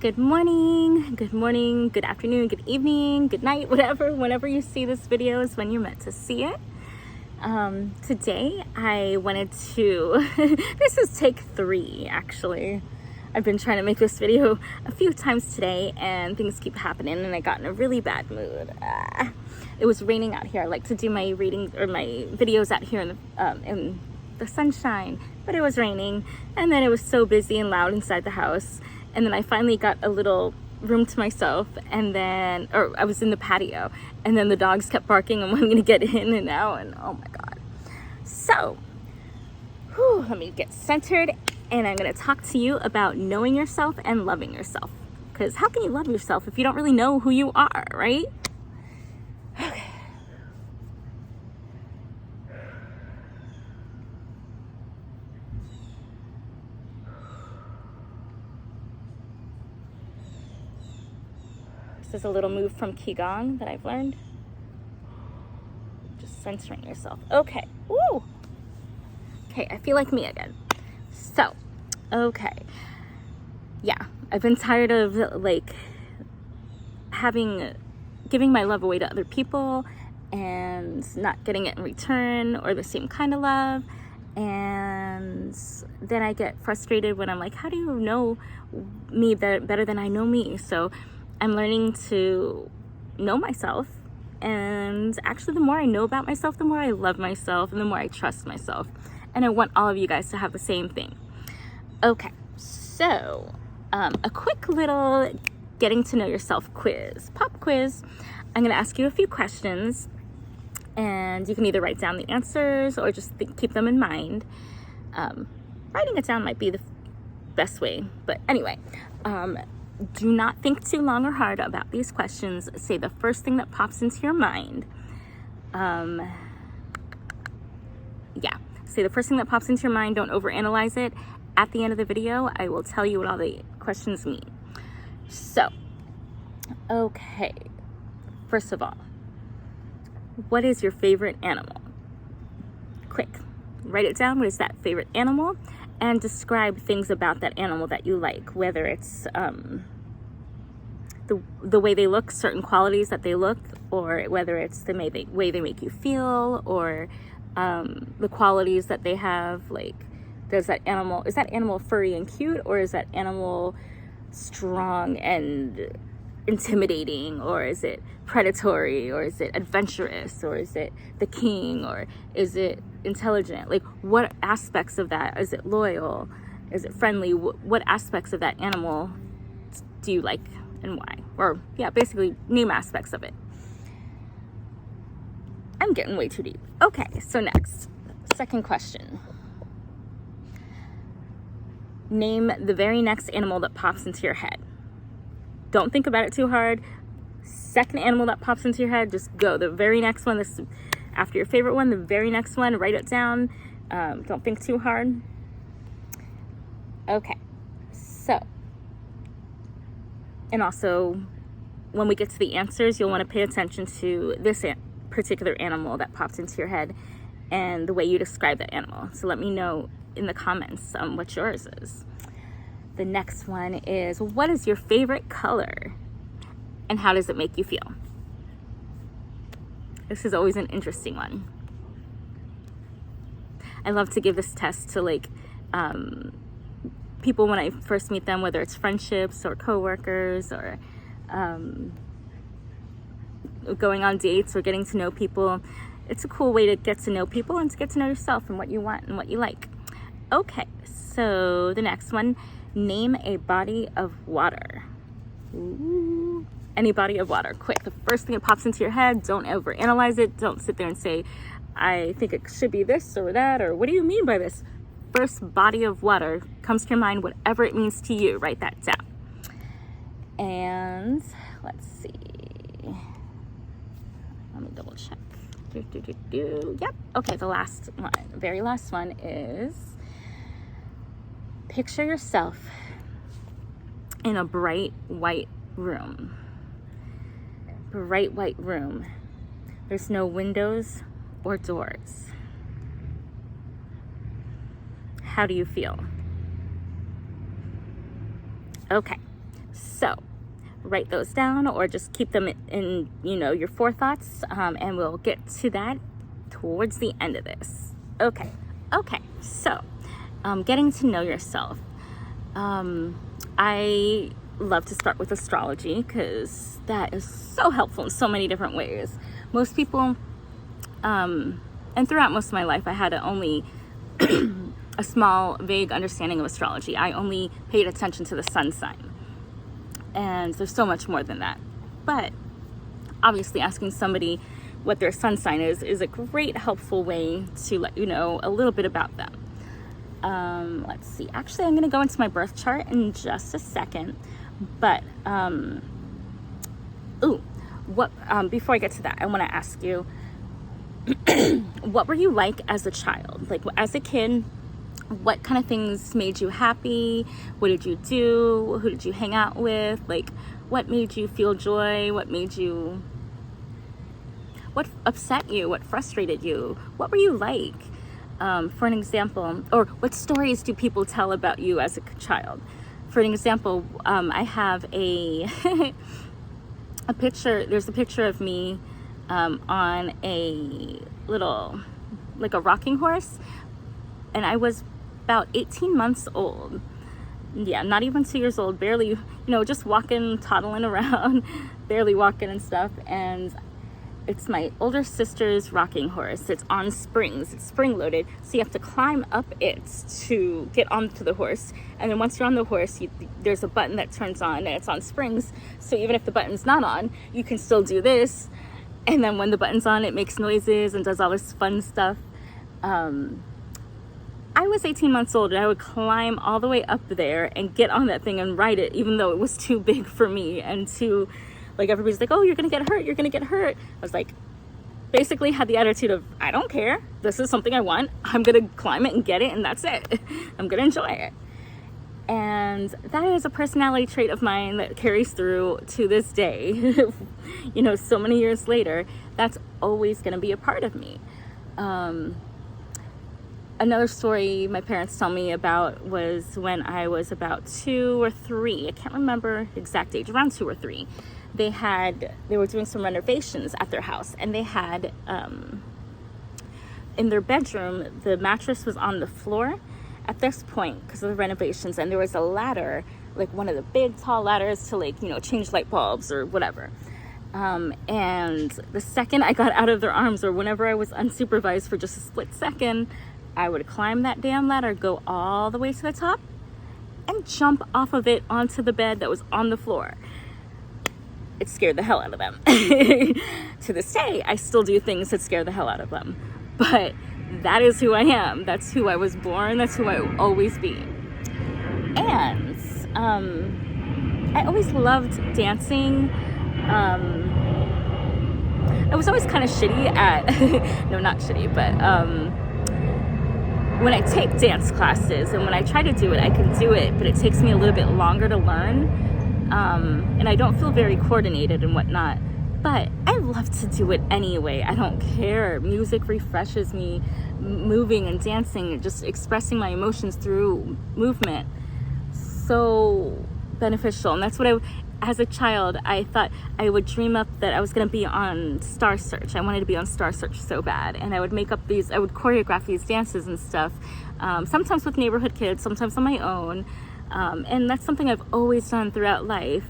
Good morning, good afternoon, good evening, good night, whenever you see this video is when you're meant to see it. Today I wanted to, this is take 3 actually. I've been trying to make this video a few times today and things keep happening and I got in a really bad mood. It was raining out here. I like to do my readings or my videos out here in the sunshine, but it was raining and then it was so busy and loud inside the house. And then I finally got a little room to myself and then, or I was in the patio and then the dogs kept barking and wanting to get in and out and oh my God. So, let me get centered and I'm gonna talk to you about knowing yourself and loving yourself. Because how can you love yourself if you don't really know who you are, right? Okay. This is a little move from Qigong that I've learned. Just centering yourself. Okay. Woo! Okay, I feel like me again. So, okay. Yeah, I've been tired of like giving my love away to other people and not getting it in return or the same kind of love. And then I get frustrated when I'm like, how do you know me better than I know me? So I'm learning to know myself, and actually the more I know about myself, the more I love myself and the more I trust myself. And I want all of you guys to have the same thing. Okay, so a quick little getting to know yourself quiz, pop quiz. I'm gonna ask you a few questions and you can either write down the answers or just keep them in mind. Writing it down might be the best way, but anyway, do not think too long or hard about these questions. Say the first thing that pops into your mind. Say the first thing that pops into your mind. Don't overanalyze it. At the end of the video, I will tell you what all the questions mean. So, okay. First of all, what is your favorite animal? Quick, write it down. What is that favorite animal? And describe things about that animal that you like, whether it's the way they look, certain qualities that they look, or whether it's the way they make you feel, or the qualities that they have. Like, is that animal furry and cute, or is that animal strong and intimidating, or is it predatory, or is it adventurous, or is it the king, or is it intelligent? Like, what aspects of that? Is it loyal? Is it friendly? What aspects of that animal do you like and why? Or yeah, basically name aspects of it. I'm getting way too deep. Okay, so next, second question. Name the very next animal that pops into your head. Don't think about it too hard. Second animal that pops into your head, just go. The very next one, this after your favorite one, the very next one, write it down. Don't think too hard. Okay, so, and also when we get to the answers, you'll want to pay attention to this particular animal that popped into your head and the way you describe that animal. So let me know in the comments what yours is. The next one is, what is your favorite color and how does it make you feel? This is always an interesting one. I love to give this test to like people when I first meet them, whether it's friendships or coworkers or going on dates or getting to know people. It's a cool way to get to know people and to get to know yourself and what you want and what you like. Okay, so the next one, name a body of water. Ooh. Any body of water, quick. The first thing that pops into your head, don't overanalyze it. Don't sit there and say, I think it should be this or that, or what do you mean by this? First body of water comes to your mind, whatever it means to you, write that down. And let's see. Let me double check. Yep, okay, the last one, very last one is, picture yourself in a bright white room. Bright white room. There's no windows or doors. How do you feel? Okay, So write those down or just keep them in, your forethoughts, and we'll get to that towards the end of this. Okay, so getting to know yourself. I love to start with astrology because that is so helpful in so many different ways. Most people, and throughout most of my life, I had only a small, vague understanding of astrology. I only paid attention to the sun sign. And there's so much more than that. But obviously asking somebody what their sun sign is a great, helpful way to let you know a little bit about them. Let's see. Actually, I'm going to go into my birth chart in just a second. But, before I get to that, I want to ask you, what were you like as a child? Like, as a kid, what kind of things made you happy? What did you do? Who did you hang out with? Like, what made you feel joy? What upset you? What frustrated you? What were you like? For an example, or what stories do people tell about you as a child? For an example, I have a picture. There's a picture of me on a little, like a rocking horse, and I was about 18 months old. Yeah, not even 2 years old, barely, just walking, toddling around, barely walking and stuff. And it's my older sister's rocking horse. It's on springs, it's spring loaded. So you have to climb up it to get onto the horse. And then once you're on the horse, there's a button that turns on and it's on springs. So even if the button's not on, you can still do this. And then when the button's on, it makes noises and does all this fun stuff. I was 18 months old and I would climb all the way up there and get on that thing and ride it, even though it was too big for me and too, like, everybody's like, oh, you're gonna get hurt, you're gonna get hurt. I was like, basically had the attitude of, I don't care, this is something I want, I'm gonna climb it and get it, and that's it. I'm gonna enjoy it. And that is a personality trait of mine that carries through to this day. So many years later, that's always gonna be a part of me. Another story my parents tell me about was when I was about 2 or 3. I can't remember the exact age, around 2 or 3. They were doing some renovations at their house, and they had, in their bedroom, the mattress was on the floor at this point because of the renovations, and there was a ladder, like one of the big tall ladders to, like, change light bulbs or whatever. And the second I got out of their arms, or whenever I was unsupervised for just a split second, I would climb that damn ladder, go all the way to the top, and jump off of it onto the bed that was on the floor. It scared the hell out of them. To this day, I still do things that scare the hell out of them. But that is who I am. That's who I was born. That's who I will always be. And I always loved dancing. I was always kind of shitty at, no, not shitty, but when I take dance classes and when I try to do it, I can do it, but it takes me a little bit longer to learn. And I don't feel very coordinated and whatnot, but I love to do it anyway. I don't care. Music refreshes me. Moving and dancing, just expressing my emotions through movement, so beneficial. And that's what as a child, I thought I would dream up that I was going to be on Star Search. I wanted to be on Star Search so bad. And I would I would choreograph these dances and stuff, sometimes with neighborhood kids, sometimes on my own. And that's something I've always done throughout life.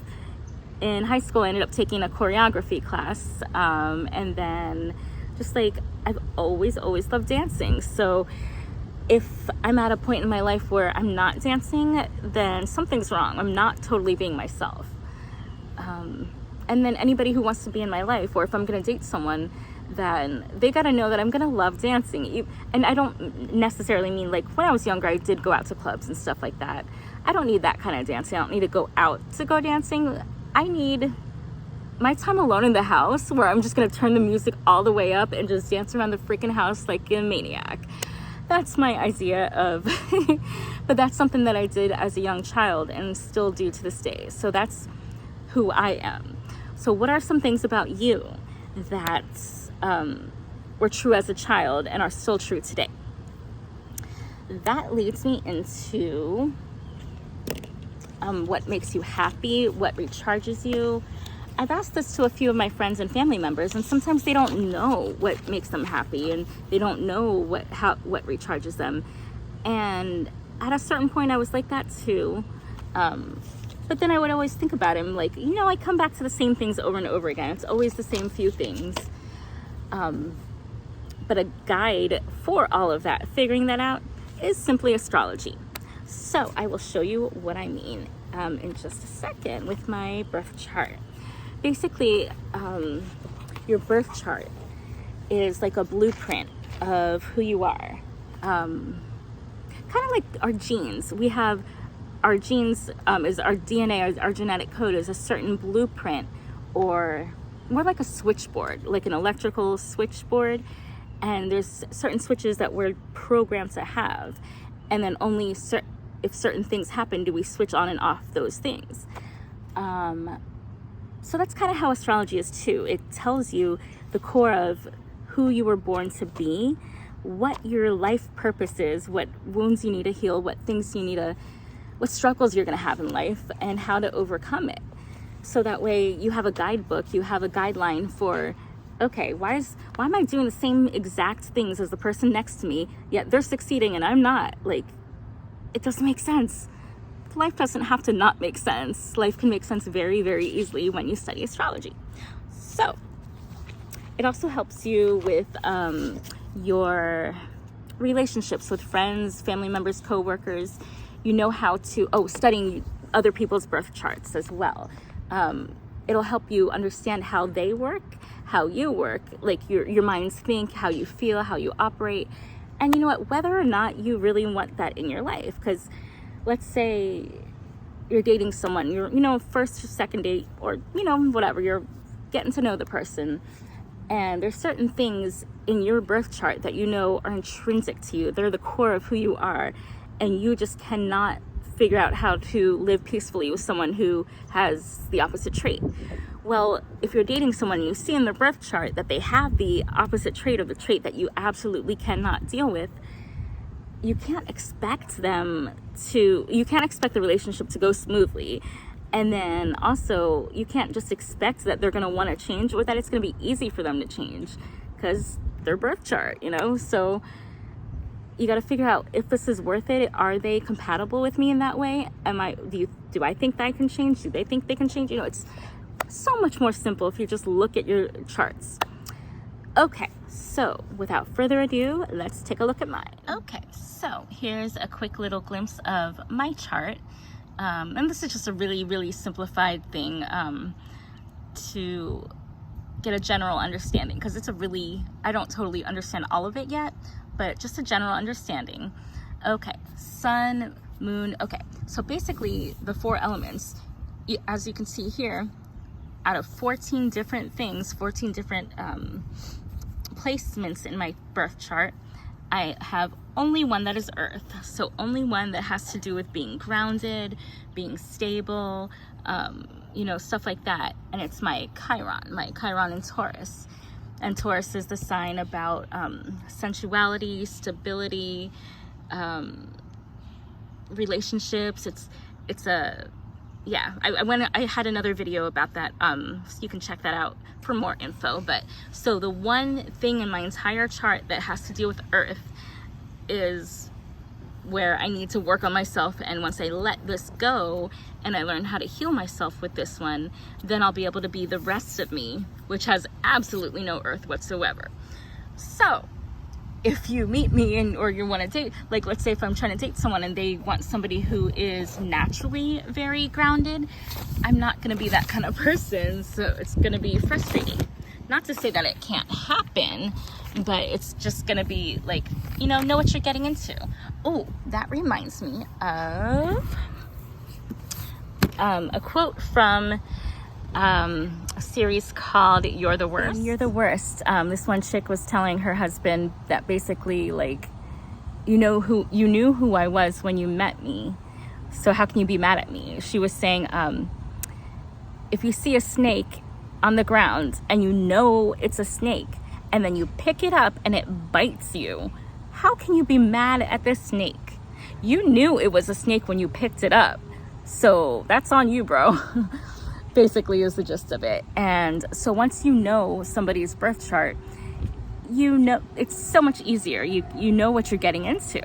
In high school, I ended up taking a choreography class. And then just like, I've always loved dancing. So if I'm at a point in my life where I'm not dancing, then something's wrong. I'm not totally being myself. And then anybody who wants to be in my life, or if I'm going to date someone, then they got to know that I'm going to love dancing. And I don't necessarily mean, like, when I was younger, I did go out to clubs and stuff like that. I don't need that kind of dancing. I don't need to go out to go dancing. I need my time alone in the house where I'm just going to turn the music all the way up and just dance around the freaking house like a maniac. That's my idea of, but that's something that I did as a young child and still do to this day. So that's who I am. So what are some things about you that were true as a child and are still true today? That leads me into what makes you happy, what recharges you. I've asked this to a few of my friends and family members, and sometimes they don't know what makes them happy, and they don't know what recharges them. And at a certain point, I was like that too. But then I would always think about him, like, I come back to the same things over and over again. It's always the same few things. But a guide for all of that, figuring that out, is simply astrology. So I will show you what I mean in just a second with my birth chart. Basically, your birth chart is like a blueprint of who you are. Kind of like our genes. We have our genes is our DNA, our genetic code is a certain blueprint, or more like a switchboard, like an electrical switchboard. And there's certain switches that we're programmed to have. And then only if certain things happen do we switch on and off those things. So that's kind of how astrology is too. It tells you the core of who you were born to be, what your life purpose is, what wounds you need to heal, what things you need to, what struggles you're going to have in life, and how to overcome it. So that way you have a guidebook, you have a guideline for, okay, why am I doing the same exact things as the person next to me, yet they're succeeding and I'm not? Like, it doesn't make sense. Life doesn't have to not make sense. Life can make sense very, very easily when you study astrology. So it also helps you with your relationships with friends, family members, co-workers. You know how to, studying other people's birth charts as well. It'll help you understand how they work, how you work, like your minds think, how you feel, how you operate. And you know what, whether or not you really want that in your life. Because let's say you're dating someone, you're, first or second date, or, whatever, you're getting to know the person. And there's certain things in your birth chart that are intrinsic to you. They're the core of who you are. And you just cannot figure out how to live peacefully with someone who has the opposite trait. Well, if you're dating someone and you see in their birth chart that they have the opposite trait of the trait that you absolutely cannot deal with, you can't expect the relationship to go smoothly. And then also, you can't just expect that they're going to want to change, or that it's going to be easy for them to change, because their birth chart, So you got to figure out if this is worth it. Are they compatible with me in that way? Do I think that I can change? Do they think they can change? It's so much more simple if you just look at your charts. Okay, so without further ado, let's take a look at mine. Okay, so here's a quick little glimpse of my chart. And this is just a really, really simplified thing to get a general understanding, because I don't totally understand all of it yet, but just a general understanding. Okay, sun, moon. Okay, so basically the 4 elements, as you can see here, out of 14 different things, 14 different placements in my birth chart, I have only one that is earth. So only one that has to do with being grounded, being stable, stuff like that. And it's my Chiron in Taurus. And Taurus is the sign about sensuality, stability, relationships. I had another video about that, so you can check that out for more info. But so the one thing in my entire chart that has to deal with earth is where I need to work on myself. And once I let this go and I learn how to heal myself with this one, then I'll be able to be the rest of me, which has absolutely no earth whatsoever. So if you meet me or you want to date, like let's say if I'm trying to date someone and they want somebody who is naturally very grounded, I'm not going to be that kind of person, so it's going to be frustrating. Not to say that it can't happen, but it's just going to be like, know what you're getting into. Oh, that reminds me of a quote from a series called You're the Worst. You're the Worst. This one chick was telling her husband that basically, like, you knew who I was when you met me, so how can you be mad at me? She was saying, if you see a snake on the ground and you know it's a snake, and then you pick it up and it bites you, how can you be mad at this snake? You knew it was a snake when you picked it up. So that's on you, bro. Basically is the gist of it. And so once you know somebody's birth chart, you know, it's so much easier. You know what you're getting into.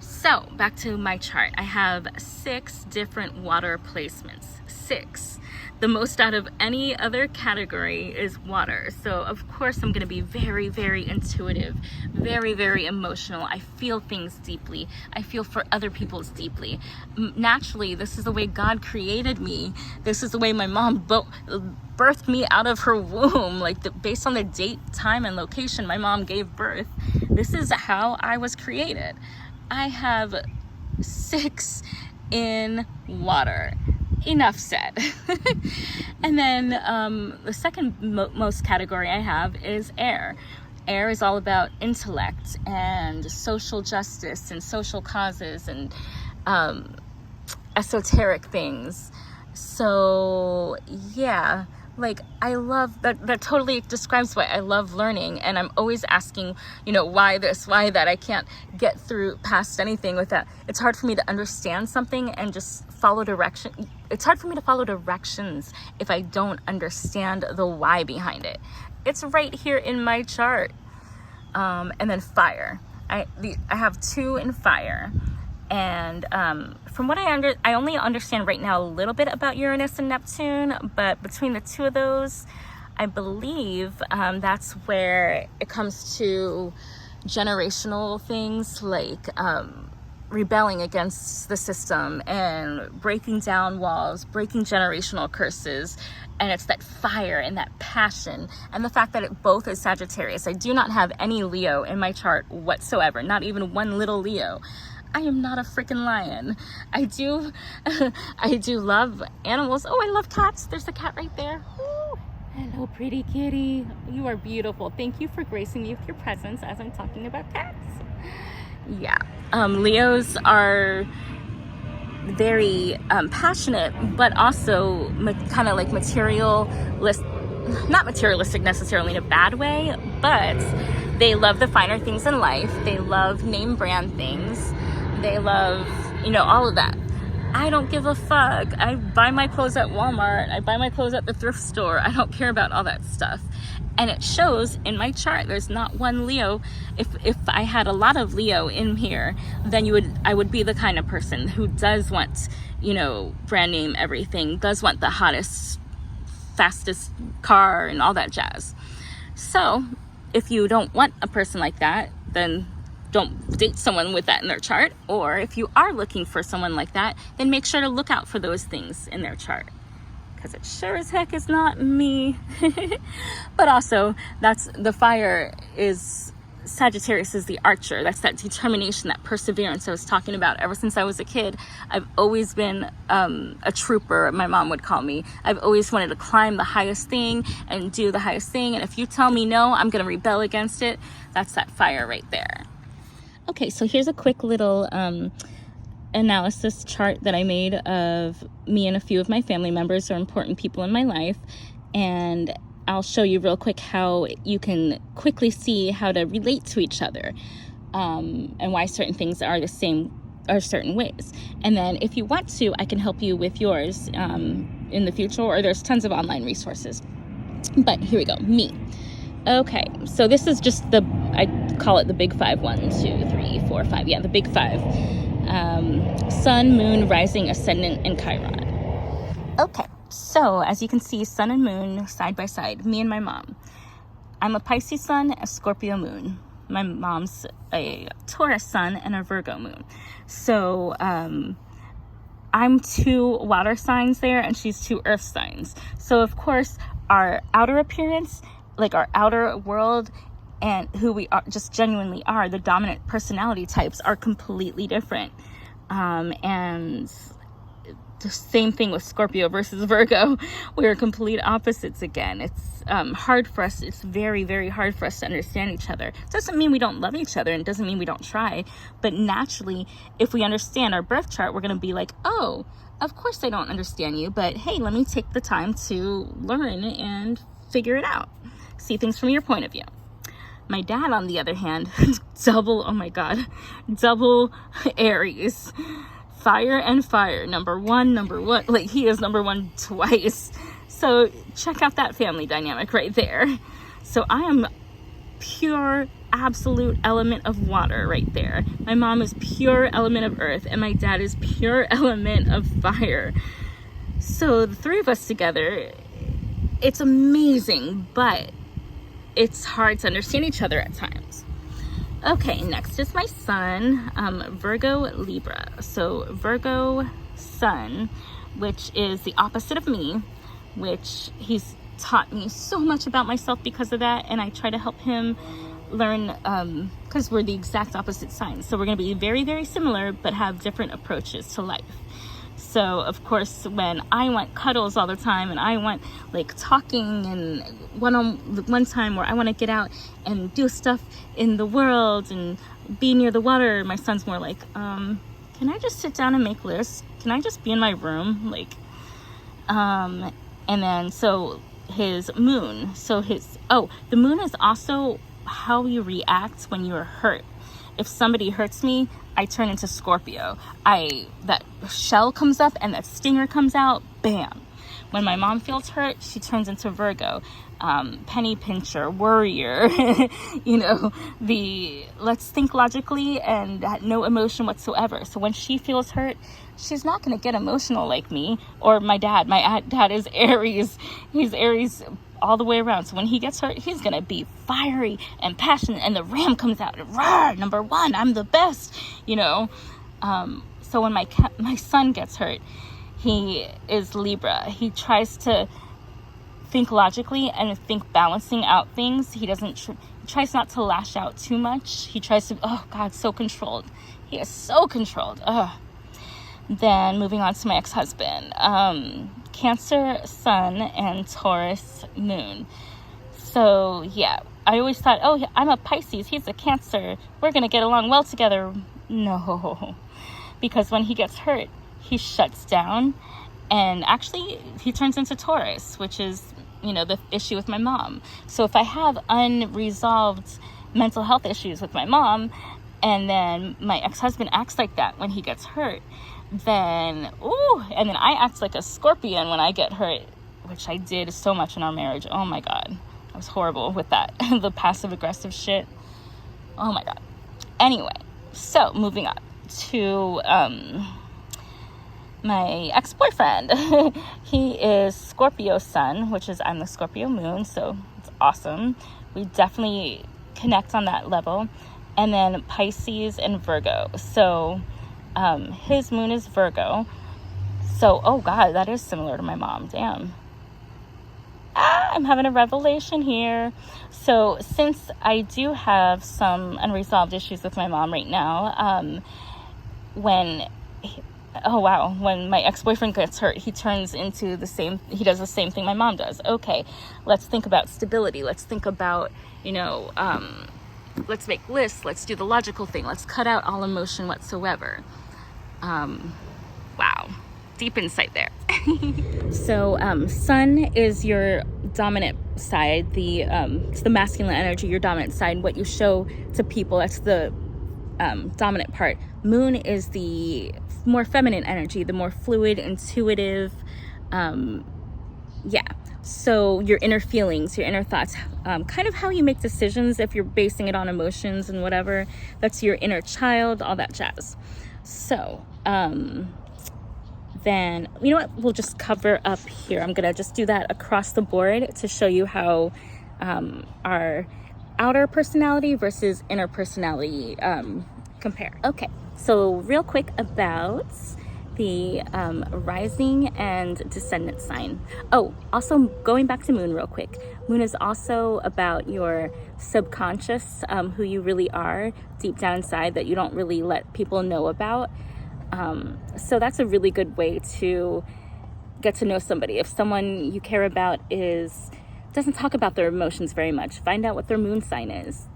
So back to my chart. I have 6 different water placements. 6. The most out of any other category is water. So of course I'm going to be very, very intuitive, very, very emotional. I feel things deeply. I feel for other people's deeply. Naturally, this is the way God created me. This is the way my mom birthed me out of her womb. Like based on the date, time, and location my mom gave birth, this is how I was created. I have 6 in water. Enough said. And then the second most category I have is air. Air is all about intellect and social justice and social causes and esoteric things. So yeah, like I love that totally describes why I love learning, and I'm always asking, you know, why this, why that. I can't get through past anything with that. It's hard for me to understand something and just follow direction. It's hard for me to follow directions if I don't understand the why behind it. It's right here in my chart. And then fire. I have 2 in fire. And from what I only understand right now a little bit about Uranus and Neptune, but between the 2 of those, I believe that's where it comes to generational things like rebelling against the system and breaking down walls, breaking generational curses. And it's that fire and that passion, and the fact that it both is Sagittarius. I do not have any Leo in my chart whatsoever, not even one little Leo. I am not a freaking lion. I do love animals. Oh, I love cats. There's a cat right there. Ooh. Hello, pretty kitty. You are beautiful. Thank you for gracing me with your presence as I'm talking about cats. Yeah. Leos are very passionate, but also kind of like not materialistic necessarily in a bad way, but they love the finer things in life. They love name brand things. They love, you know, all of that. I don't give a fuck. I buy my clothes at Walmart. I buy my clothes at the thrift store. I don't care about all that stuff. And it shows in my chart. There's not one Leo. If I had a lot of Leo in here, then I would be the kind of person who does want, you know, brand name everything, does want the hottest, fastest car and all that jazz. So if you don't want a person like that, then don't date someone with that in their chart. Or if you are looking for someone like that, then make sure to look out for those things in their chart, because it sure as heck is not me. But also, that's the fire is Sagittarius is the archer. That's that determination, that perseverance I was talking about. Ever since I was a kid, I've always been a trooper, my mom would call me. I've always wanted to climb the highest thing and do the highest thing. And if you tell me no, I'm going to rebel against it. That's that fire right there. Okay, so here's a quick little analysis chart that I made of me and a few of my family members or important people in my life. And I'll show you real quick how you can quickly see how to relate to each other, and why certain things are the same or certain ways. And then if you want to, I can help you with yours in the future, or there's tons of online resources. But here we go, me. Okay, so this is just I call it the big 5. 1, 2, 3, 4, 5. Yeah, the big 5. Sun, moon, rising, ascendant, and Chiron. Okay, so as you can see, sun and moon side by side, me and my mom. I'm a Pisces sun, a Scorpio moon. My mom's a Taurus sun and a Virgo moon. So I'm 2 water signs there, and she's 2 earth signs. So of course, our outer appearance, like our outer world, and who we are, just genuinely are, the dominant personality types are completely different. And the same thing with Scorpio versus Virgo. We're complete opposites again. It's hard for us. It's very, very hard for us to understand each other. Doesn't mean we don't love each other, and doesn't mean we don't try. But naturally, if we understand our birth chart, we're going to be like, oh, of course I don't understand you, but hey, let me take the time to learn and figure it out. See things from your point of view. My dad, on the other hand, double Aries, fire and fire. Number one. Like, he is number one twice. So check out that family dynamic right there. So I am pure, absolute element of water right there. My mom is pure element of earth, and my dad is pure element of fire. So the three of us together, it's amazing, but it's hard to understand each other at times. Okay, next is my sun, Virgo Libra. So Virgo sun, which is the opposite of me, which he's taught me so much about myself because of that, and I try to help him learn, because we're the exact opposite signs. So we're going to be very, very similar, but have different approaches to life. So of course, when I want cuddles all the time, and I want like talking, and one time where I want to get out and do stuff in the world and be near the water, my son's more like, can I just sit down and make lists? Can I just be in my room? Like, and then so his moon, the moon is also how you react when you're hurt. If somebody hurts me, I turn into Scorpio. That shell comes up and that stinger comes out, bam. When my mom feels hurt, she turns into Virgo, penny pincher, worrier, let's think logically and no emotion whatsoever. So when she feels hurt, she's not going to get emotional like me or my dad. My dad is Aries. He's Aries all the way around. So when he gets hurt, he's going to be fiery and passionate, and the ram comes out, rawr, number one, I'm the best, So when my son gets hurt, he is Libra. He tries to think logically and think balancing out things. He tries not to lash out too much. He tries to, oh God, so controlled. He is so controlled. Then moving on to my ex-husband, Cancer sun and Taurus moon. So yeah, I always thought, oh, I'm a Pisces, he's a Cancer, we're gonna get along well together. No, because when he gets hurt, he shuts down, and actually he turns into Taurus, which is, the issue with my mom. So if I have unresolved mental health issues with my mom, and then my ex-husband acts like that when he gets hurt, and then I act like a Scorpion when I get hurt, which I did so much in our marriage. Oh my God, I was horrible with that. The passive aggressive shit. Oh my God. Anyway, so moving on to my ex-boyfriend. He is Scorpio sun, which is I'm the Scorpio moon, so it's awesome. We definitely connect on that level. And then Pisces and Virgo. So his moon is Virgo. So, oh God, that is similar to my mom. Damn. I'm having a revelation here. So since I do have some unresolved issues with my mom right now, when my ex-boyfriend gets hurt, he does the same thing my mom does. Okay, let's think about stability. Let's think about, let's make lists. Let's do the logical thing. Let's cut out all emotion whatsoever. Wow. Deep insight there. So, sun is your dominant side. It's the masculine energy, your dominant side, what you show to people. That's the dominant part. Moon is the more feminine energy, the more fluid, intuitive, so your inner feelings, your inner thoughts, kind of how you make decisions if you're basing it on emotions and whatever. That's your inner child, all that jazz. So then, you know what, we'll just cover up here. I'm gonna just do that across the board to show you how our outer personality versus inner personality compare. Okay, so real quick about the rising and descendant sign. Oh, also going back to moon real quick. Moon is also about your subconscious, who you really are deep down inside that you don't really let people know about. So that's a really good way to get to know somebody. If someone you care about doesn't talk about their emotions very much, find out what their moon sign is.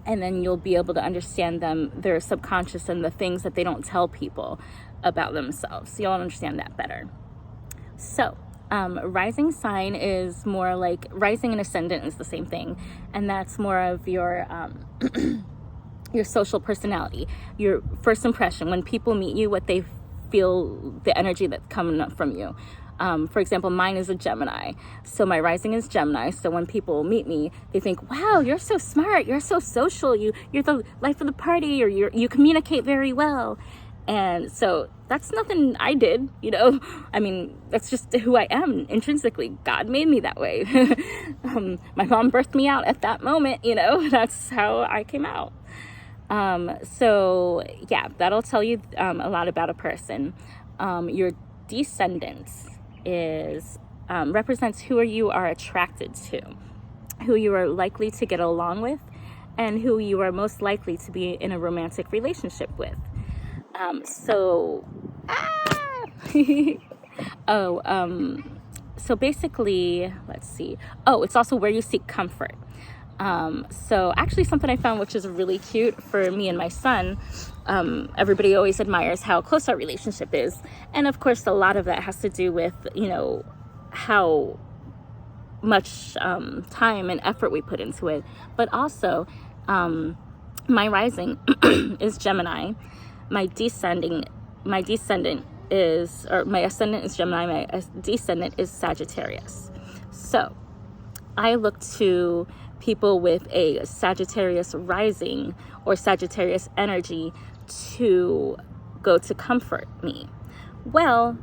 And then you'll be able to understand them, their subconscious, and the things that they don't tell people about themselves. You'll understand that better. So, rising sign is more like, rising and ascendant is the same thing. And that's more of your your social personality, your first impression. When people meet you, what they feel the energy that's coming up from you. For example, mine is a Gemini. So my rising is Gemini. So when people meet me, they think, wow, you're so smart. You're so social. You're the life of the party, or you communicate very well. And so that's nothing I did, you know. I mean, that's just who I am intrinsically. God made me that way. My mom birthed me out at that moment, you know. That's how I came out. So yeah, that'll tell you a lot about a person. Your descendants is represents who you are attracted to, who you are likely to get along with, and who you are most likely to be in a romantic relationship with. So basically, let's see. Oh, it's also where you seek comfort. So actually something I found which is really cute for me and my son, everybody always admires how close our relationship is. And of course, a lot of that has to do with, you know, how much time and effort we put into it. But also, my rising is Gemini. My ascendant is Gemini, my descendant is Sagittarius. So I look to people with a Sagittarius rising or Sagittarius energy to go to comfort me. Well,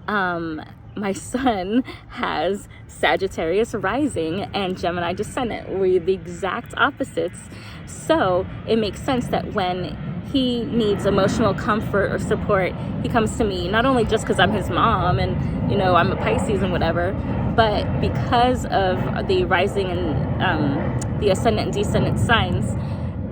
my son has Sagittarius rising and Gemini descendant. We're the exact opposites. So it makes sense that when he needs emotional comfort or support, he comes to me, not only just because I'm his mom and, you know, I'm a Pisces and whatever, but because of the rising and the ascendant and descendant signs,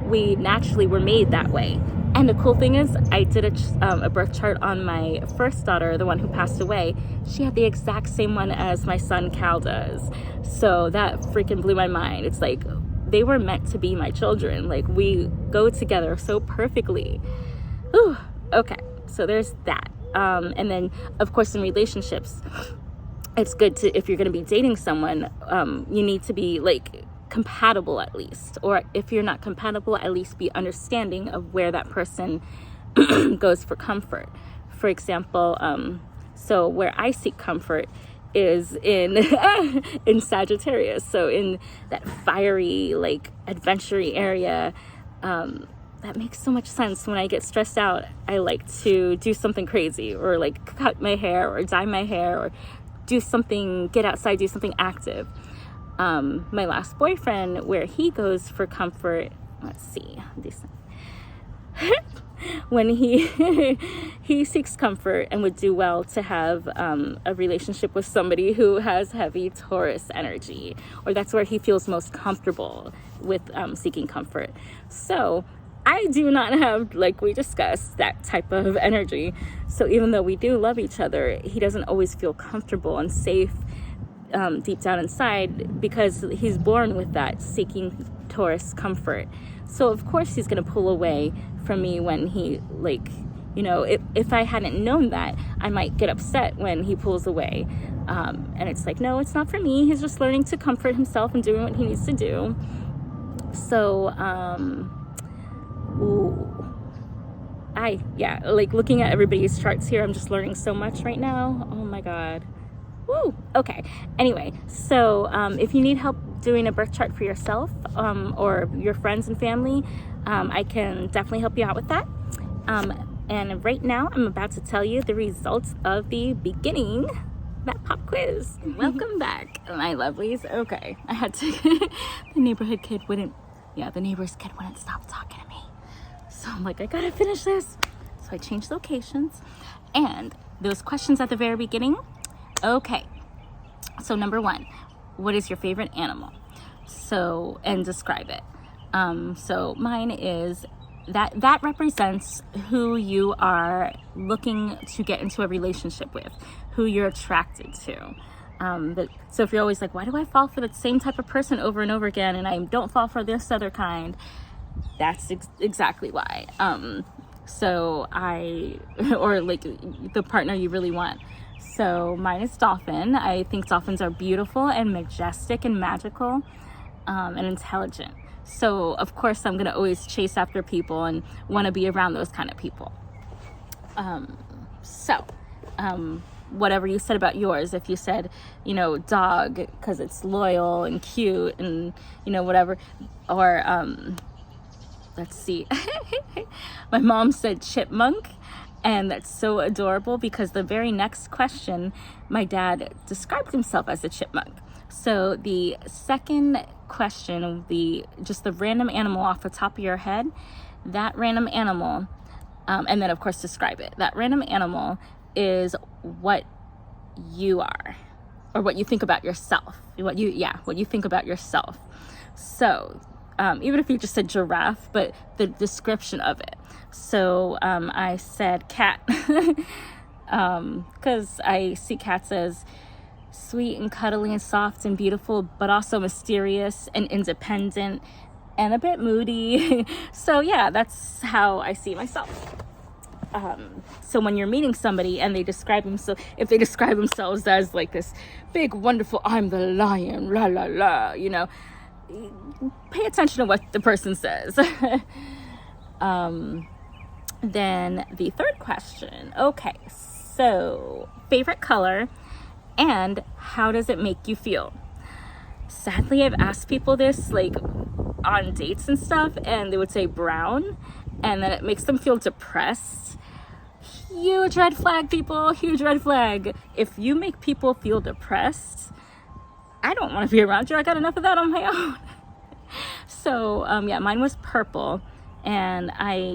we naturally were made that way. And the cool thing is, I did a birth chart on my first daughter, the one who passed away. She had the exact same one as my son Cal does. So that freaking blew my mind. It's like, they were meant to be my children. Like, we go together so perfectly. Ooh, okay, so there's that. And then, of course, in relationships, it's good to, if you're going to be dating someone, you need to be like compatible at least. Or if you're not compatible, at least be understanding of where that person goes for comfort. For example, so where I seek comfort is in in Sagittarius, so in that fiery, like, adventure-y area. That makes so much sense. When I get stressed out, I like to do something crazy, or like cut my hair or dye my hair or do something, get outside, do something active. My last boyfriend, where he goes for comfort, let's see, when he seeks comfort and would do well to have a relationship with somebody who has heavy Taurus energy, or that's where he feels most comfortable with seeking comfort. So I do not have, like we discussed, that type of energy. So even though we do love each other, he doesn't always feel comfortable and safe deep down inside, because he's born with that seeking Taurus comfort. So of course he's going to pull away from me when he, like, you know, if I hadn't known that, I might get upset when he pulls away. And it's like, no, it's not for me. He's just learning to comfort himself and doing what he needs to do. So, like looking at everybody's charts here, I'm just learning so much right now. Oh my God. Woo. Okay. Anyway, so if you need help doing a birth chart for yourself or your friends and family, I can definitely help you out with that. And right now, I'm about to tell you the results of the beginning, that pop quiz. Welcome back, my lovelies. Okay, I had to, the neighbor's kid wouldn't stop talking to me. So I'm like, I gotta finish this. So I changed locations. And those questions at the very beginning, okay. So number 1, what is your favorite animal? So, and describe it. So mine is that represents who you are looking to get into a relationship with, who you're attracted to. So if you're always like, why do I fall for the same type of person over and over again, and I don't fall for this other kind? That's exactly why. Or like the partner you really want. So mine is dolphin. I think dolphins are beautiful and majestic and magical, and intelligent. So of course I'm gonna always chase after people and want to be around those kind of people. So, whatever you said about yours, if you said, you know, dog because it's loyal and cute and, you know, whatever, or let's see, my mom said chipmunk, and that's so adorable because the very next question, my dad described himself as a chipmunk. So the second question of just the random animal off the top of your head, that random animal, and then of course describe it. That random animal is what you are, or what you think about yourself. What you think about yourself. So even if you just said giraffe, but the description of it. So I said cat, because I see cats as sweet and cuddly and soft and beautiful, but also mysterious and independent and a bit moody. So yeah, that's how I see myself. So when you're meeting somebody and they describe themselves, if they describe themselves as like this big, wonderful, I'm the lion, la la la, you know, pay attention to what the person says. Then the third question. Okay, so favorite color and how does it make you feel? Sadly, I've asked people this like on dates and stuff, and they would say brown, and then it makes them feel depressed. Huge red flag, people, huge red flag. If you make people feel depressed, I don't want to be around you. I got enough of that on my own. So yeah, mine was purple, and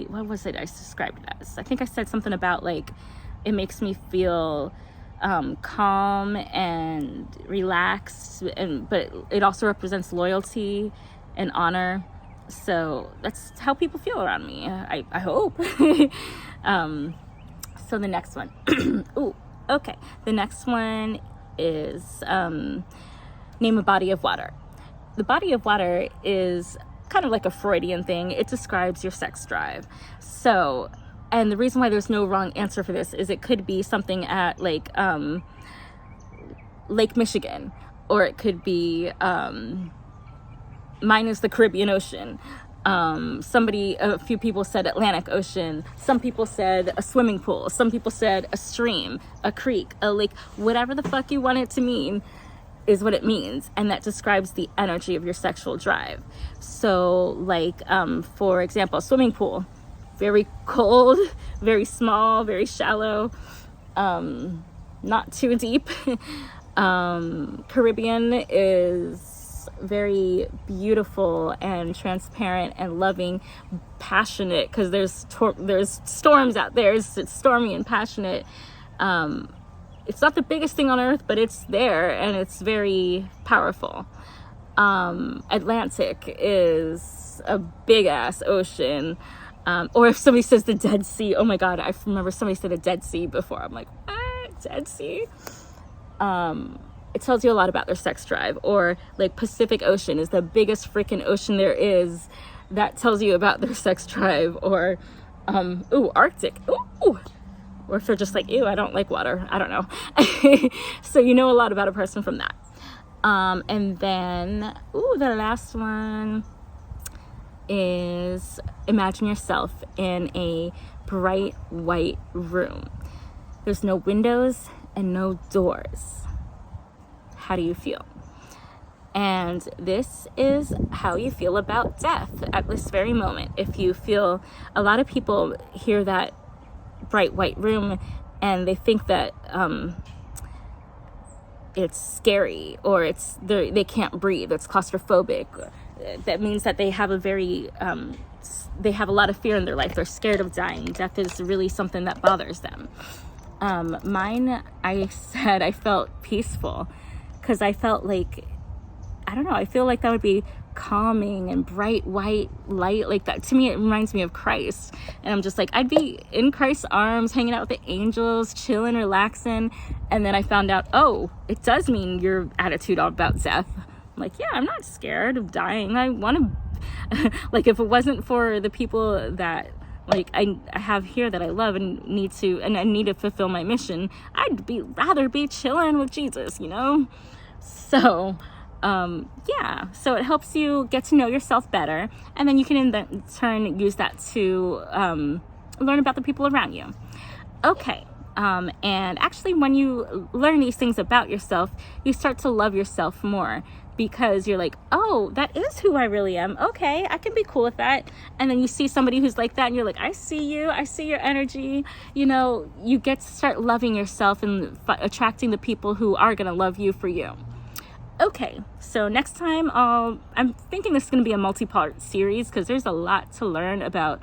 what was it I described it as? I think I said something about like it makes me feel calm and relaxed, but it also represents loyalty and honor. So that's how people feel around me. I hope. So the next one. Ooh, okay. The next one is name a body of water. The body of water is kind of like a Freudian thing. It describes your sex drive. So, and the reason why there's no wrong answer for this is it could be something at like Lake Michigan, or it could be mine is the Caribbean Ocean. A few people said Atlantic Ocean. Some people said a swimming pool. Some people said a stream, a creek, a lake. Whatever the fuck you want it to mean is what it means, and that describes the energy of your sexual drive. So like for example, swimming pool, very cold, very small, very shallow, not too deep. Caribbean is very beautiful and transparent and loving, passionate, because there's storms out there. It's stormy and passionate. It's not the biggest thing on earth, but it's there and it's very powerful. Atlantic is a big ass ocean. Or if somebody says the Dead Sea, oh my God, I remember somebody said the Dead Sea before. I'm like, what? Dead Sea? It tells you a lot about their sex drive. Or like Pacific Ocean is the biggest freaking ocean there is. That tells you about their sex drive. Or, Arctic. Ooh. Or if they're just like, ew, I don't like water. I don't know. So you know a lot about a person from that. And then, the last one is imagine yourself in a bright white room. There's no windows and no doors. How do you feel? And this is how you feel about death at this very moment. If you feel, a lot of people hear that bright white room and they think that it's scary, or they can't breathe, it's claustrophobic. That means that they have they have a lot of fear in their life. They're scared of dying. Death is really something that bothers them. Mine, I said I felt peaceful, because I felt like, I don't know, I feel like that would be calming and bright white light like that. To me, it reminds me of Christ. And I'm just like, I'd be in Christ's arms, hanging out with the angels, chilling, relaxing. And then I found out, it does mean your attitude about death. I'm like, yeah, I'm not scared of dying. I want to, like, if it wasn't for the people that, like, I have here that I love and I need to fulfill my mission, I'd rather be chilling with Jesus, you know? So, yeah, so it helps you get to know yourself better, and then you can in turn use that to learn about the people around you. Okay, And actually, when you learn these things about yourself, you start to love yourself more, because you're like, oh, that is who I really am. Okay, I can be cool with that. And then you see somebody who's like that and you're like, I see you, I see your energy. You know, you get to start loving yourself and attracting the people who are going to love you for you. Okay, so next time I'm thinking this is going to be a multi-part series, because there's a lot to learn about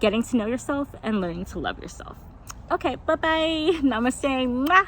getting to know yourself and learning to love yourself. Okay, bye-bye. Namaste. Mwah.